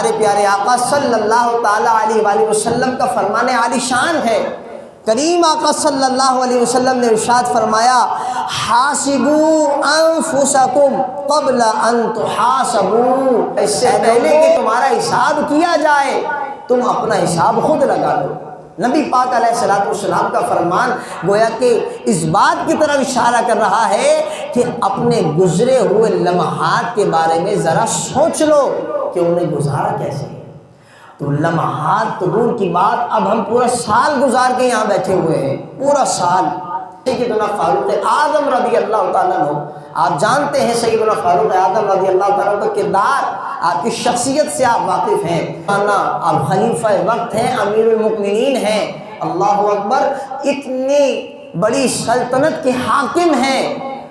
ہمارے پیارے آقا صلی اللہ تعالیٰ علیہ وآلہ وسلم کا فرمان عالی شان ہے۔ کریم آقا صلی اللہ علیہ وسلم نے ارشاد فرمایا، حاسبوا انفسکم قبل ان تحاسبوا، اس سے پہلے کہ تمہارا حساب کیا جائے تم اپنا حساب خود لگا لو۔ نبی پاک علیہ الصلوۃ والسلام کا فرمان گویا کہ اس بات کی طرف اشارہ کر رہا ہے کہ اپنے گزرے ہوئے لمحات کے بارے میں ذرا سوچ لو کہ انہیں گزارا کیسے ہے۔ تو لمحات تو دور کی بات، اب ہم پورا سال گزار کے یہاں بیٹھے ہوئے ہیں، پورا سال۔ سیدنا فاروق اعظم رضی اللہ تعالیٰ عنہ، آپ جانتے ہیں سیدنا فاروق اعظم رضی اللہ تعالیٰ عنہ کا کردار، آپ کی شخصیت سے آپ واقف ہیں۔ آپ خلیفہ وقت ہیں، امیر المؤمنین ہیں، اللہ اکبر، اتنی بڑی سلطنت کے حاکم ہیں،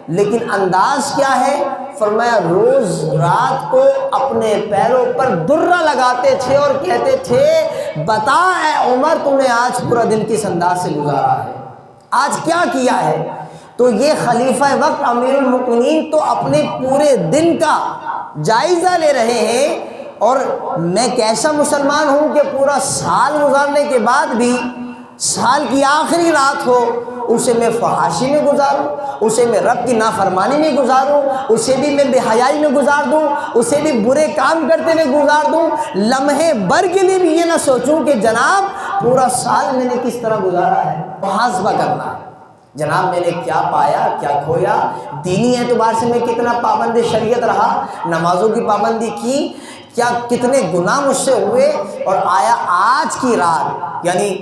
لیکن انداز کیا ہے؟ فرمایا روز رات کو اپنے پیروں پر درہ لگاتے تھے اور کہتے تھے، بتا اے عمر تو نے آج پورا دن کس انداز سے گزارا ہے، آج کیا کیا ہے؟ تو یہ خلیفہ وقت امیر المؤمنین تو اپنے پورے دن کا جائزہ لے رہے ہیں، اور میں کیسا مسلمان ہوں کہ پورا سال گزارنے کے بعد بھی سال کی آخری رات ہو اسے میں فحاشی میں گزاروں، اسے میں رب کی نافرمانی میں گزاروں، اسے بھی میں بے حیائی میں گزار دوں، اسے بھی برے کام کرتے ہوئے گزار دوں، لمحے بھر کے لیے بھی یہ نہ سوچوں کہ جناب پورا سال میں نے کس طرح گزارا ہے۔ محاسبہ کرنا ہے، جناب میں نے کیا پایا کیا کھویا، دینی اعتبار سے میں کتنا پابند شریعت رہا، نمازوں کی پابندی کی، کیا کتنے گناہ مجھ سے ہوئے، اور آیا آج کی رات یعنی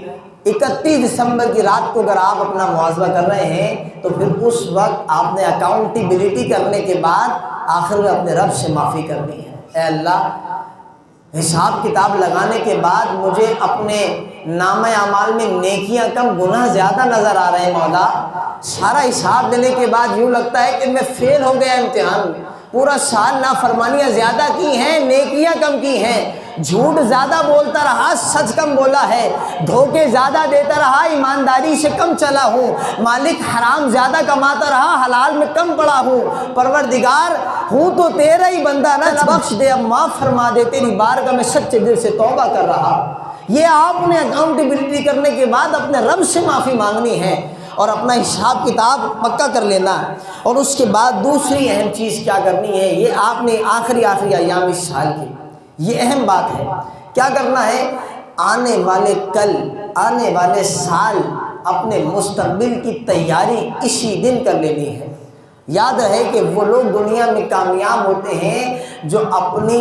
31 دسمبر کی رات کو اگر آپ اپنا محاسبہ کر رہے ہیں تو پھر اس وقت آپ نے اکاؤنٹیبلٹی کرنے کے بعد آخر میں اپنے رب سے معافی کرنی ہے۔ اے اللہ، حساب کتاب لگانے کے بعد مجھے اپنے نامہ اعمال میں نیکیاں کم گناہ زیادہ نظر آ رہے ہیں مولا، سارا حساب دینے کے بعد یوں لگتا ہے کہ میں فیل ہو گیا امتحان میں، پورا سال نافرمانیاں زیادہ کی ہیں، نیکیاں کم کی ہیں، جھوٹ زیادہ بولتا رہا، سچ کم بولا ہے، دھوکے زیادہ دیتا رہا، ایمانداری سے کم چلا ہوں، مالک حرام زیادہ کماتا رہا، حلال میں کم پڑا ہوں، پروردگار ہوں تو تیرا ہی بندہ، نہ بخش دے، اب معاف فرما دے، تیری بارگاہ میں سچے دل سے توبہ کر رہا۔ یہ آپ نے اکاؤنٹیبلٹی کرنے کے بعد اپنے رب سے معافی مانگنی ہے اور اپنا حساب کتاب پکا کر لینا ہے۔ اور اس کے بعد دوسری اہم چیز کیا کرنی ہے، یہ آپ نے آخری ایام اس سال کی، یہ اہم بات ہے، کیا کرنا ہے؟ آنے والے کل، آنے والے سال، اپنے مستقبل کی تیاری اسی دن کر لینی ہے۔ یاد رہے کہ وہ لوگ دنیا میں کامیاب ہوتے ہیں جو اپنی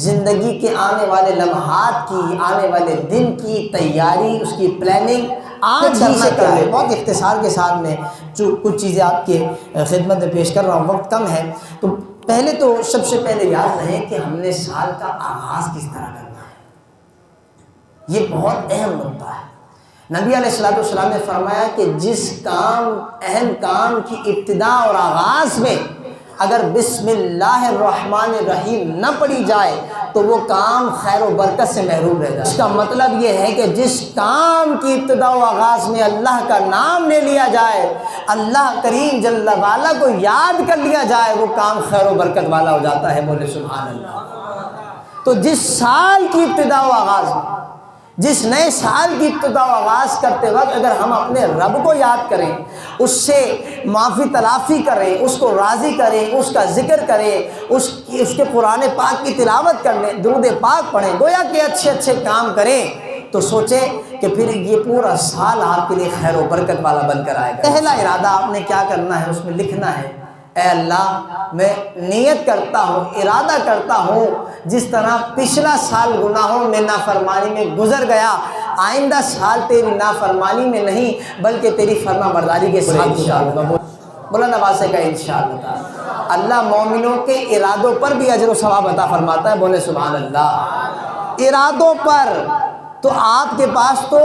زندگی کے آنے والے لمحات کی، آنے والے دن کی تیاری، اس کی پلاننگ آج ہی سے کریں۔ بہت اختصار کے ساتھ میں جو کچھ چیزیں آپ کے خدمت میں پیش کر رہا ہوں، وقت کم ہے، تو پہلے تو سب سے پہلے یاد رہے کہ ہم نے سال کا آغاز کس طرح کرنا ہے، یہ بہت اہم نقطہ ہے۔ نبی علیہ الصلوۃ والسلام نے فرمایا کہ جس اہم کام کی ابتدا اور آغاز میں اگر بسم اللہ الرحمن الرحیم نہ پڑھی جائے تو وہ کام خیر و برکت سے محروم رہتا ہے۔ اس کا مطلب یہ ہے کہ جس کام کی ابتدا و آغاز میں اللہ کا نام لے لیا جائے، اللہ کریم جل وعلا کو یاد کر لیا جائے، وہ کام خیر و برکت والا ہو جاتا ہے، بولے سبحان اللہ۔ تو جس سال کی ابتدا و آغاز میں، جس نئے سال کی ابتدا و آغاز کرتے وقت اگر ہم اپنے رب کو یاد کریں، اس سے معافی تلافی کریں، اس کو راضی کریں، اس کا ذکر کریں، اس کے قرآن پاک کی تلاوت کریں، درود پاک پڑھیں، گویا کہ اچھے اچھے کام کریں، تو سوچیں کہ پھر یہ پورا سال آپ کے لیے خیر و برکت والا بن کر آئے گا۔ پہلا ارادہ آپ نے کیا کرنا ہے، اس میں لکھنا ہے، اے اللہ میں نیت کرتا ہوں، ارادہ کرتا ہوں، جس طرح پچھلا سال گناہوں میں نافرمانی میں گزر گیا، آئندہ سال تیری نافرمانی میں نہیں بلکہ تیری فرما برداری کے ساتھ انشاءاللہ۔ بولا نوازے کا انشاءاللہ۔ اللہ مومنوں کے ارادوں پر بھی اجر و ثواب عطا فرماتا ہے، بولے سبحان اللہ۔ ارادوں پر تو آپ کے پاس تو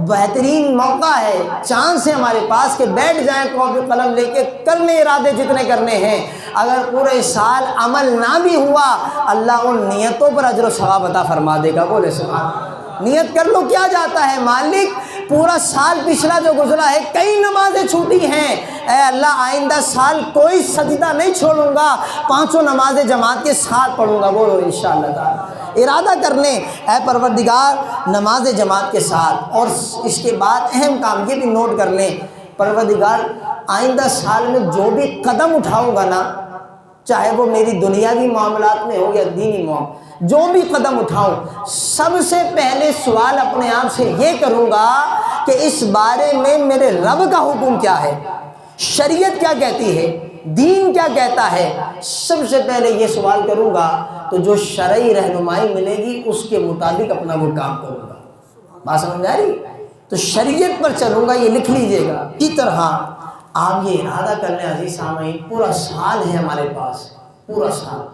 بہترین موقع ہے، چانس ہے ہمارے پاس کہ بیٹھ جائیں کاپی قلم لے کے، کرنے ارادے جتنے کرنے ہیں، اگر پورے سال عمل نہ بھی ہوا اللہ ان نیتوں پر اجر و ثواب عطا فرما دے گا، بولے سبحان۔ نیت کر لو، کیا جاتا ہے، مالک پورا سال پچھلا جو گزرا ہے کئی نمازیں چھوٹی ہیں، اے اللہ آئندہ سال کوئی سجدہ نہیں چھوڑوں گا، 5 نمازیں جماعت کے ساتھ پڑھوں گا، بولو انشاءاللہ تعالی۔ ارادہ کر لیں اے پروردگار نماز جماعت کے ساتھ، اور اس کے بعد اہم کام یہ بھی نوٹ کر لیں، پروردگار آئندہ سال میں جو بھی قدم اٹھاؤں گا نا، چاہے وہ میری دنیاوی معاملات میں ہو یا دینی معاملات، جو بھی قدم اٹھاؤں سب سے پہلے سوال اپنے آپ سے یہ کروں گا کہ اس بارے میں میرے رب کا حکم کیا ہے، شریعت کیا کہتی ہے، دین کیا کہتا ہے، سب سے پہلے یہ سوال کروں گا، تو جو شرعی رہنمائی ملے گی اس کے مطابق اپنا وہ کام کروں گا۔ بات سمجھ آ رہی؟ تو شریعت پر چلوں گا، یہ لکھ لیجئے گا۔ اسی طرح آپ یہ ارادہ کر لیں عزیز سامعین، پورا سال ہے ہمارے پاس، پورا سال،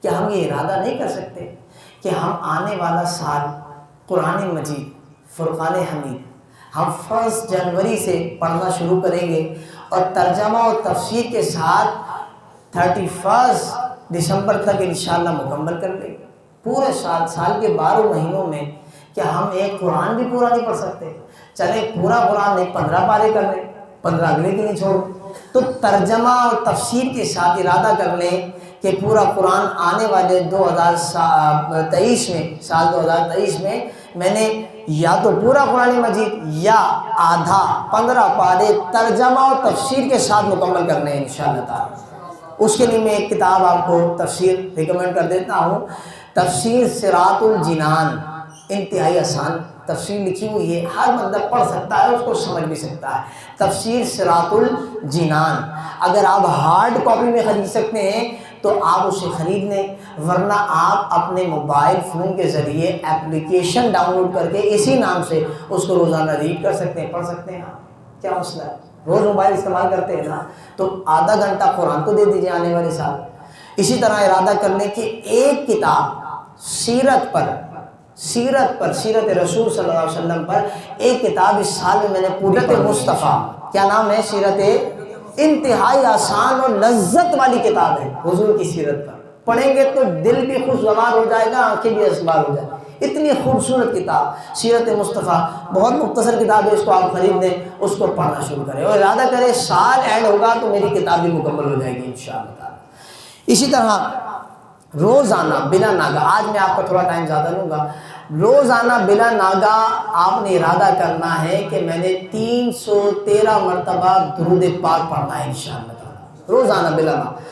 کیا ہم یہ ارادہ نہیں کر سکتے کہ ہم آنے والا سال قرآن مجید فرقان حمید ہم 1 جنوری سے پڑھنا شروع کریں گے، اور ترجمہ اور تفسیر کے ساتھ 31 دسمبر تک انشاءاللہ مکمل کر لیں گے۔ پورے سال کے 12 مہینوں میں کیا ہم ایک قرآن بھی پورا نہیں پڑھ سکتے؟ چلے پورا قرآن نہیں، 15 پارے کر لیں، 15 اگلے کے نہیں چھوڑ۔ تو ترجمہ اور تفسیر کے ساتھ ارادہ کر لیں کہ پورا قرآن آنے والے 2023 میں، سال 2023 میں نے یا تو پورا قرآن مجید یا آدھا 15 پارے ترجمہ اور تفسیر کے ساتھ مکمل کرنے ہیں انشاءاللہ تعالی۔ اس کے لیے میں ایک کتاب آپ کو تفسیر ریکمنڈ کر دیتا ہوں، تفسیر صراط الجنان، انتہائی آسان تفسیر لکھی ہوئی ہے، ہر بندہ پڑھ سکتا ہے، اس کو سمجھ بھی سکتا ہے، تفسیر صراط الجنان۔ اگر آپ ہارڈ کاپی میں خرید سکتے ہیں تو آپ اسے خرید لیں، ورنہ آپ اپنے موبائل فون کے ذریعے اپلیکیشن ڈاؤن لوڈ کر کے اسی نام سے اس کو روزانہ ریڈ کر سکتے ہیں، پڑھ سکتے ہیں۔ کیا مسئلہ ہے؟ روز موبائل استعمال کرتے ہیں نا، تو آدھا گھنٹہ قرآن کو دے دیجیے آنے والے سال۔ اسی طرح ارادہ کر لیں کہ ایک کتاب سیرت رسول صلی اللہ علیہ وسلم پر ایک کتاب اس سال میں نے پوری سیرت مصطفیٰ، کیا نام ہے؟ سیرت، انتہائی آسان اور لذت والی کتاب ہے حضور کی سیرت پر، پڑھیں گے تو دل بھی خوشگوار ہو جائے گا، آنکھیں بھی اسبار ہو جائیں گی، اتنی خوبصورت کتاب سیرت مصطفیٰ، بہت مختصر کتاب ہے، اس کو آپ خرید لیں، اس کو پڑھنا شروع کریں، اور ارادہ کریں سال اینڈ ہوگا تو میری کتاب بھی مکمل ہو جائے گی انشاءاللہ تعالی۔ اسی طرح روزانہ بلا ناگہ، آج میں آپ کا تھوڑا ٹائم زیادہ لوں گا، روزانہ بلا ناگہ آپ نے ارادہ کرنا ہے کہ میں نے 313 مرتبہ درود پاک پڑھنا ہے انشاءاللہ تعالی، روزانہ بلا ناگہ۔